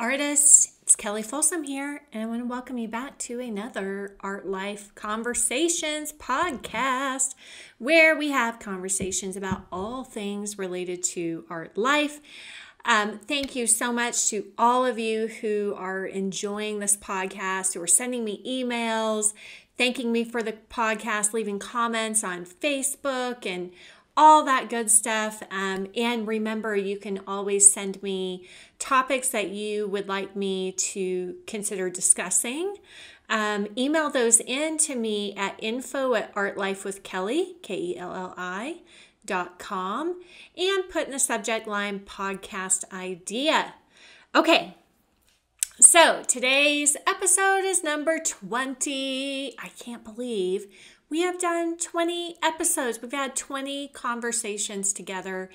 artists. It's Kelly Folsom here, and I want to welcome you back to another Art Life Conversations podcast, where we have conversations about all things related to art life. Thank you so much to all of you who are enjoying this podcast, who are sending me emails, thanking me for the podcast, leaving comments on Facebook, and all that good stuff. And remember, you can always send me topics that you would like me to consider discussing. Email those in to me at info@artlifewithkelly, KELLI.com, and put in the subject line podcast idea. Okay. So today's episode is number 20. I can't believe we have done 20 episodes. We've had 20 conversations together,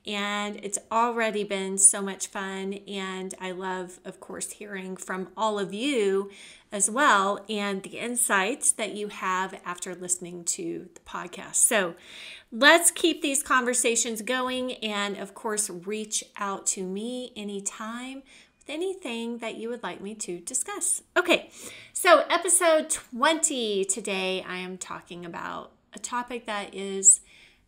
and it's already been so much fun. And I love, of course, hearing from all of you as well and the insights that you have after listening to the podcast. So let's keep these conversations going, and of course, reach out to me anytime anything that you would like me to discuss. Okay, so episode 20 today, I am talking about a topic that is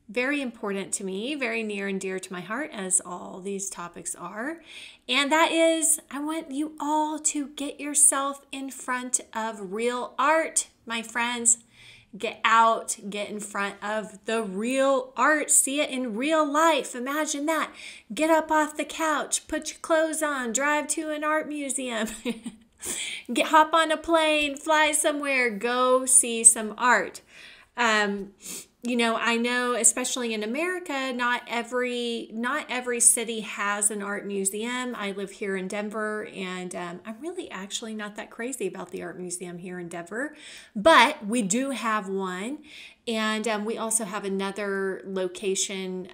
very important to me, very near and dear to my heart, as all these topics are. And that is, I want you all to get yourself in front of real art, my friends. Get out, get in front of the real art, see it in real life. Imagine that. Get up off the couch, put your clothes on, drive to an art museum, hop on a plane, fly somewhere, go see some art. I know, especially in America, not every city has an art museum. I live here in Denver, and I'm really actually not that crazy about the art museum here in Denver, but we do have one. And we also have another location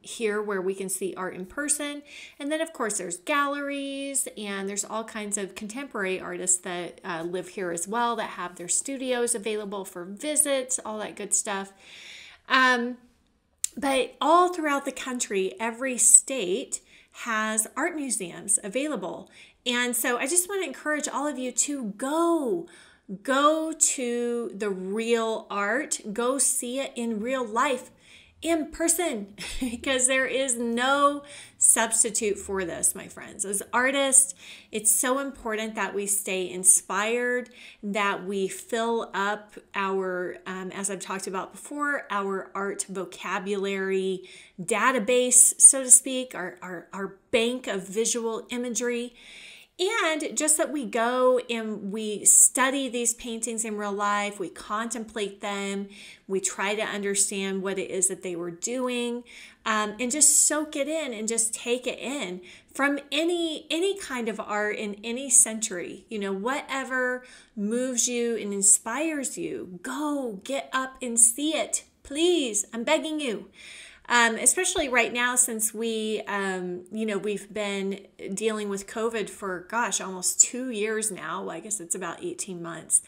here where we can see art in person. And then, of course, there's galleries, and there's all kinds of contemporary artists that live here as well that have their studios available for visits, all that good stuff. But all throughout the country, every state has art museums available. And so I just want to encourage all of you to go to the real art, go see it in real life, in person, because there is no substitute for this, my friends. As artists, it's so important that we stay inspired, that we fill up our, as I've talked about before, our art vocabulary database, so to speak, our bank of visual imagery. And just that we go and we study these paintings in real life, we contemplate them, we try to understand what it is that they were doing, and just soak it in and just take it in from any kind of art in any century. Whatever moves you and inspires you, go get up and see it. Please, I'm begging you. Especially right now, since we've been dealing with COVID for, almost 2 years now. Well, I guess it's about 18 months.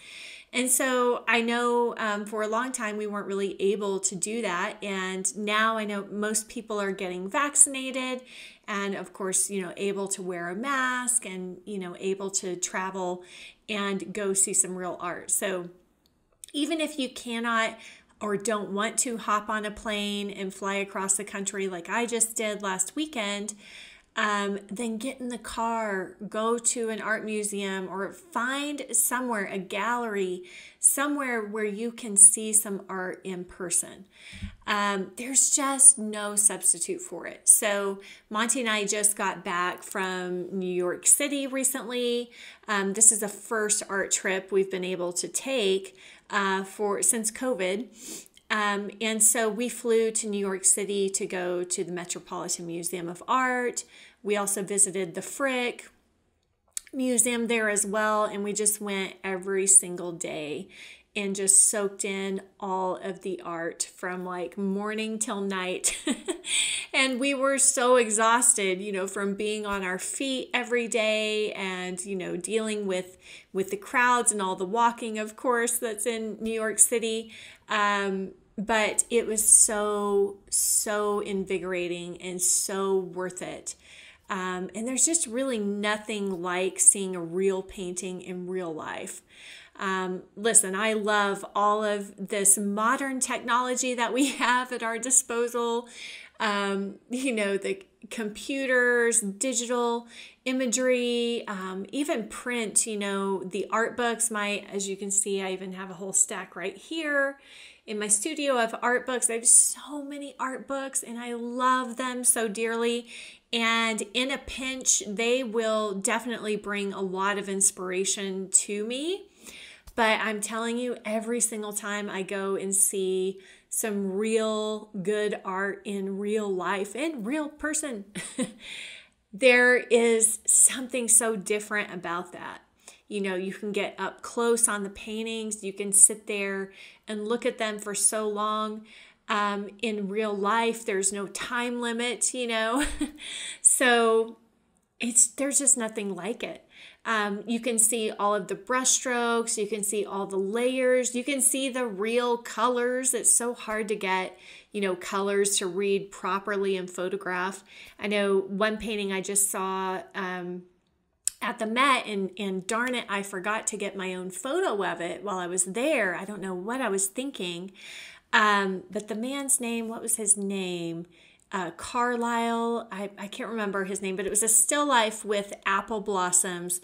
And so I know for a long time we weren't really able to do that. And now I know most people are getting vaccinated and, of course, able to wear a mask and, able to travel and go see some real art. So even if you cannot or don't want to hop on a plane and fly across the country like I just did last weekend, then get in the car, go to an art museum, or find somewhere, a gallery, somewhere where you can see some art in person. There's just no substitute for it. So Monte and I just got back from New York City recently. This is the first art trip we've been able to take since COVID. And so we flew to New York City to go to the Metropolitan Museum of Art. We also visited the Frick Museum there as well. And we just went every single day and just soaked in all of the art from like morning till night. And we were so exhausted, from being on our feet every day and, dealing with the crowds and all the walking, of course, that's in New York City. But it was so invigorating and so worth it. And there's just really nothing like seeing a real painting in real life. Listen, I love all of this modern technology that we have at our disposal. The computers, digital imagery, even print, the art books. As you can see, I even have a whole stack right here in my studio of art books. I have so many art books and I love them so dearly. And in a pinch, they will definitely bring a lot of inspiration to me. But I'm telling you, every single time I go and see some real good art in real life, in real person, there is something so different about that. You can get up close on the paintings. You can sit there and look at them for so long. In real life, there's no time limit, So there's just nothing like it. You can see all of the brush strokes. You can see all the layers. You can see the real colors. It's so hard to get, colors to read properly in photograph. I know one painting I just saw at the Met, and darn it, I forgot to get my own photo of it while I was there. I don't know what I was thinking. But the man's name, what was his name? Carlisle, I can't remember his name, but it was a still life with apple blossoms,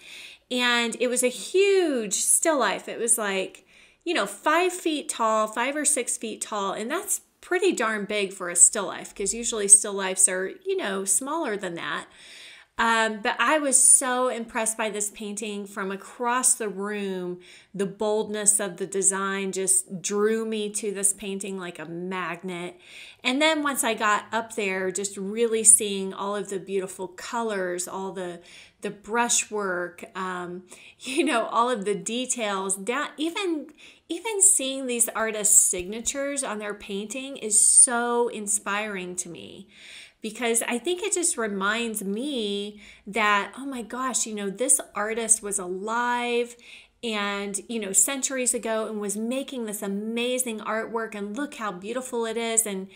and it was a huge still life. It was like, 5 feet tall, 5 or 6 feet tall, and that's pretty darn big for a still life, because usually still lifes are, smaller than that. But I was so impressed by this painting from across the room. The boldness of the design just drew me to this painting like a magnet. And then once I got up there, just really seeing all of the beautiful colors, all the brushwork, all of the details, even seeing these artists' signatures on their painting is so inspiring to me. Because I think it just reminds me that, oh my gosh, this artist was alive and, centuries ago and was making this amazing artwork, and look how beautiful it is. And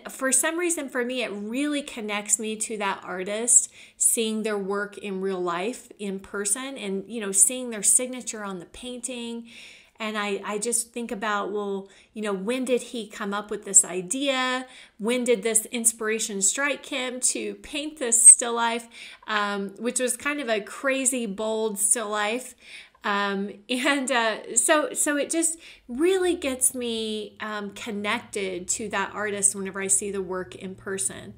for some reason, for me, it really connects me to that artist, seeing their work in real life, in person, and, seeing their signature on the painting. And I just think about, well, when did he come up with this idea? When did this inspiration strike him to paint this still life, which was kind of a crazy, bold still life. So it just really gets me connected to that artist whenever I see the work in person.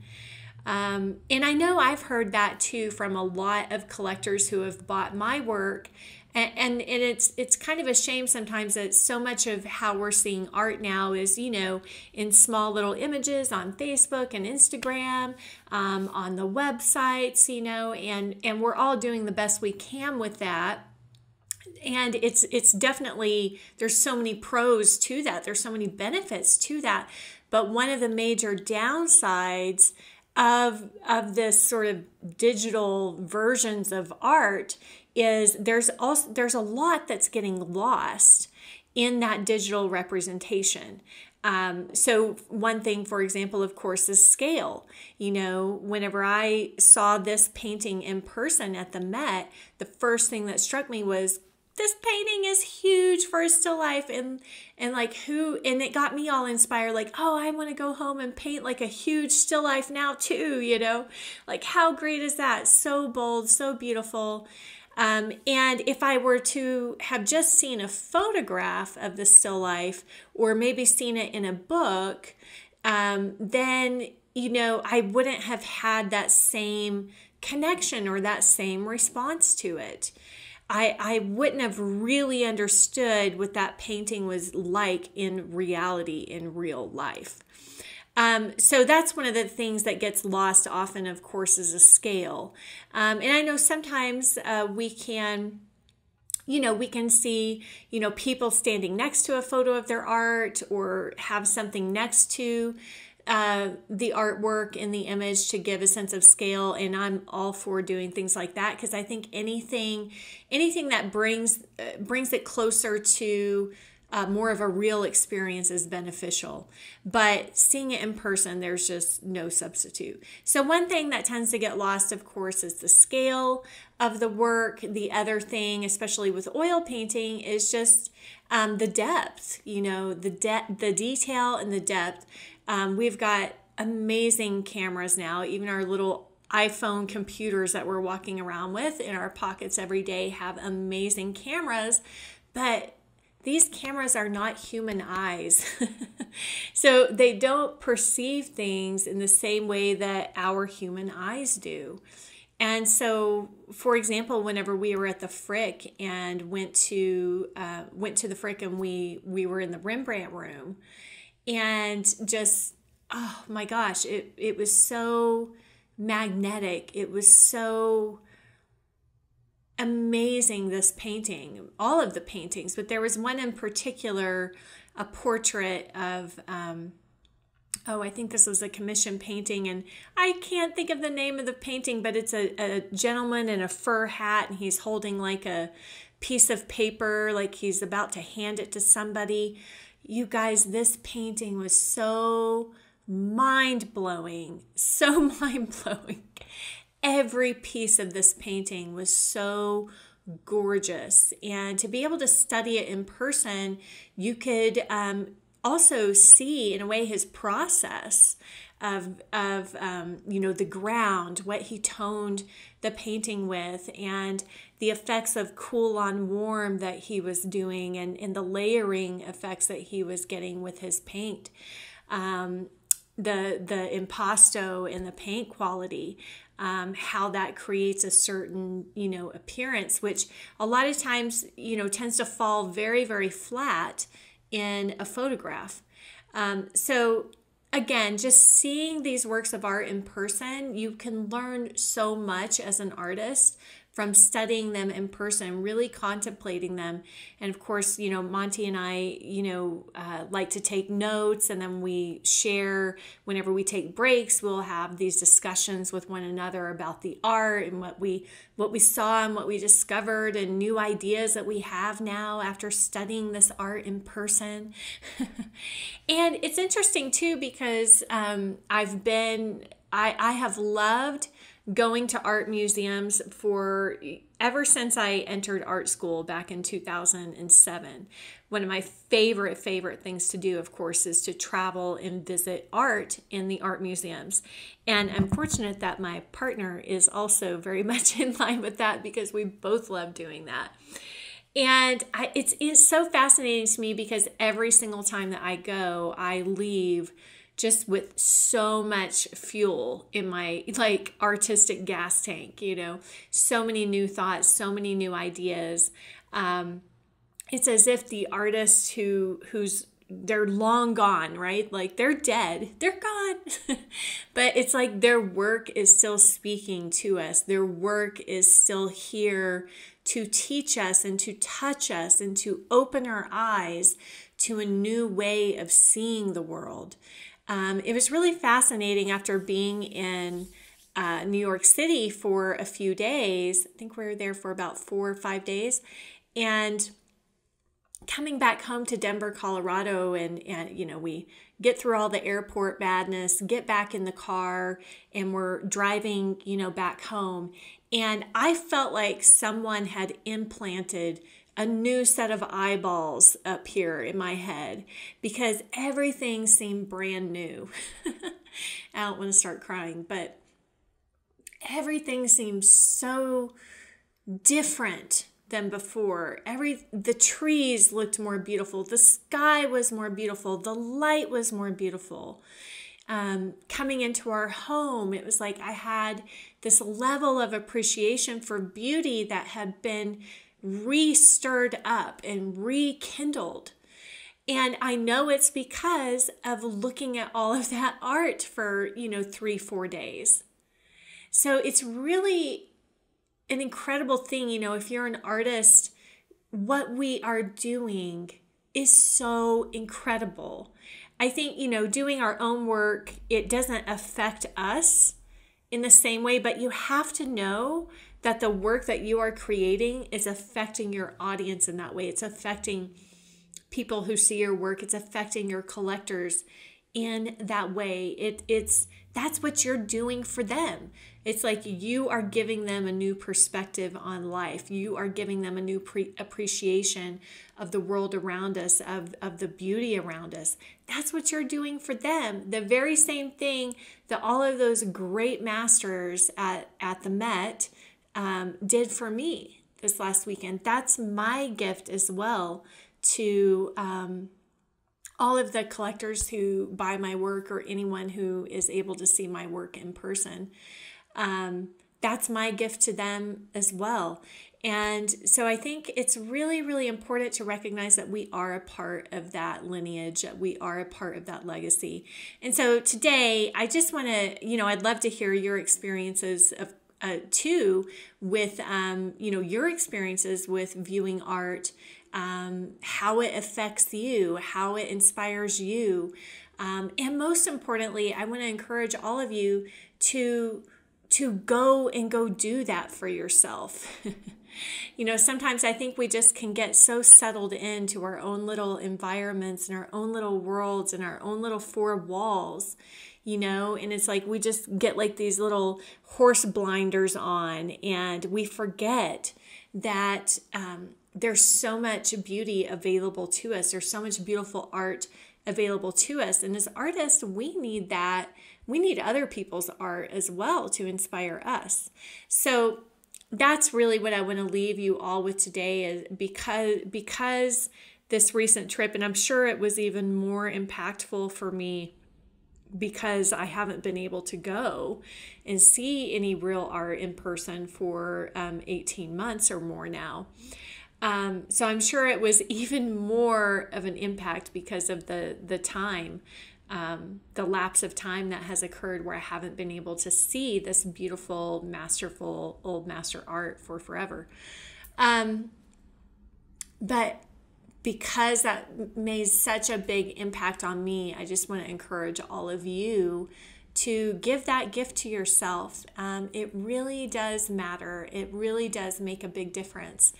And I know I've heard that too from a lot of collectors who have bought my work. And it's kind of a shame sometimes that so much of how we're seeing art now is, in small little images on Facebook and Instagram, on the websites, and we're all doing the best we can with that. And it's definitely, there's so many pros to that. There's so many benefits to that. But one of the major downsides of this sort of digital versions of art is there's a lot that's getting lost in that digital representation. So one thing, for example, of course, is scale. Whenever I saw this painting in person at the Met, the first thing that struck me was, this painting is huge for a still life, and it got me all inspired, like, oh, I want to go home and paint like a huge still life now too, like how great is that? So bold, so beautiful. And if I were to have just seen a photograph of the still life, or maybe seen it in a book, then, I wouldn't have had that same connection or that same response to it. I wouldn't have really understood what that painting was like in reality, in real life. So that's one of the things that gets lost often, of course, is a scale. And I know sometimes we can see, people standing next to a photo of their art, or have something next to the artwork in the image to give a sense of scale. And I'm all for doing things like that, because I think anything that brings it closer to more of a real experience is beneficial. But seeing it in person, there's just no substitute. So one thing that tends to get lost, of course, is the scale of the work. The other thing, especially with oil painting, is just the depth, the detail and the depth. We've got amazing cameras now. Even our little iPhone computers that we're walking around with in our pockets every day have amazing cameras, but these cameras are not human eyes. So they don't perceive things in the same way that our human eyes do. And so, for example, whenever we were at the Frick and went to the Frick, and we were in the Rembrandt room, and just, oh my gosh, it was so magnetic. It was so amazing, this painting, all of the paintings, but there was one in particular, a portrait of, I think this was a commission painting, and I can't think of the name of the painting, but it's a gentleman in a fur hat, and he's holding like a piece of paper, like he's about to hand it to somebody. You guys, this painting was so mind-blowing, so mind-blowing. Every piece of this painting was so gorgeous. And to be able to study it in person, you could also see, in a way, his process of the ground, what he toned the painting with, and the effects of cool on warm that he was doing, and the layering effects that he was getting with his paint. The impasto and the paint quality, how that creates a certain, appearance, which a lot of times, tends to fall very, very flat in a photograph. So again, just seeing these works of art in person, you can learn so much as an artist from studying them in person, really contemplating them. And of course, Monte and I, like to take notes, and then we share whenever we take breaks. We'll have these discussions with one another about the art and what we saw and what we discovered, and new ideas that we have now after studying this art in person. And it's interesting too, because I have loved going to art museums ever since I entered art school back in 2007. One of my favorite things to do, of course, is to travel and visit art in the art museums. And I'm fortunate that my partner is also very much in line with that, because we both love doing that. And it's so fascinating to me, because every single time that I go, I leave just with so much fuel in my artistic gas tank, so many new thoughts, so many new ideas. It's as if the artists they're long gone, right? Like they're dead, they're gone. But it's like their work is still speaking to us. Their work is still here to teach us and to touch us and to open our eyes to a new way of seeing the world. It was really fascinating after being in New York City for a few days. I think we were there for about 4 or 5 days. And coming back home to Denver, Colorado, and we get through all the airport badness, get back in the car, and we're driving, back home. And I felt like someone had implanted a new set of eyeballs up here in my head, because everything seemed brand new. I don't want to start crying, but everything seemed so different than before. The trees looked more beautiful. The sky was more beautiful. The light was more beautiful. Coming into our home, it was like I had this level of appreciation for beauty that had been re-stirred up and rekindled. And I know it's because of looking at all of that art for, 3-4 days. So it's really an incredible thing, if you're an artist, what we are doing is so incredible. I think, doing our own work, it doesn't affect us in the same way, but you have to know that the work that you are creating is affecting your audience in that way. It's affecting people who see your work. It's affecting your collectors in that way. That's what you're doing for them. It's like you are giving them a new perspective on life. You are giving them a new appreciation of the world around us, of the beauty around us. That's what you're doing for them. The very same thing that all of those great masters at the Met did for me this last weekend. That's my gift as well to all of the collectors who buy my work, or anyone who is able to see my work in person. That's my gift to them as well. And so I think it's really, really important to recognize that we are a part of that lineage, that we are a part of that legacy. And so today, I just want to, I'd love to hear your experiences of too with, your experiences with viewing art, how it affects you, how it inspires you. And most importantly, I want to encourage all of you to go do that for yourself. Sometimes I think we just can get so settled into our own little environments and our own little worlds and our own little four walls, and it's like we just get like these little horse blinders on, and we forget that there's so much beauty available to us. There's so much beautiful art available to us. And as artists, we need that. We need other people's art as well to inspire us. So that's really what I want to leave you all with today, is because this recent trip, and I'm sure it was even more impactful for me because I haven't been able to go and see any real art in person for 18 months or more now. So I'm sure it was even more of an impact because of the time, the lapse of time that has occurred where I haven't been able to see this beautiful, masterful old master art for forever. But because that made such a big impact on me, I just want to encourage all of you to give that gift to yourself. It really does matter. It really does make a big difference.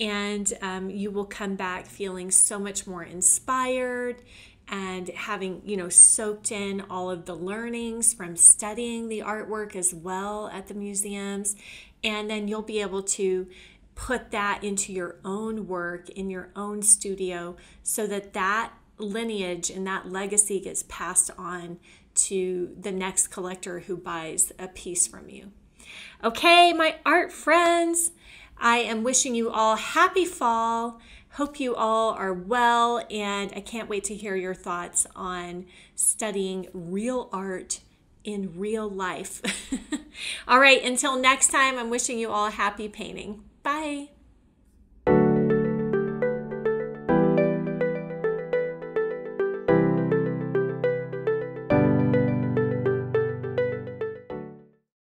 And you will come back feeling so much more inspired and having, soaked in all of the learnings from studying the artwork as well at the museums. And then you'll be able to put that into your own work in your own studio so that lineage and that legacy gets passed on to the next collector who buys a piece from you. Okay, my art friends, I am wishing you all happy fall. Hope you all are well, and I can't wait to hear your thoughts on studying real art in real life. All right, until next time, I'm wishing you all happy painting. Bye.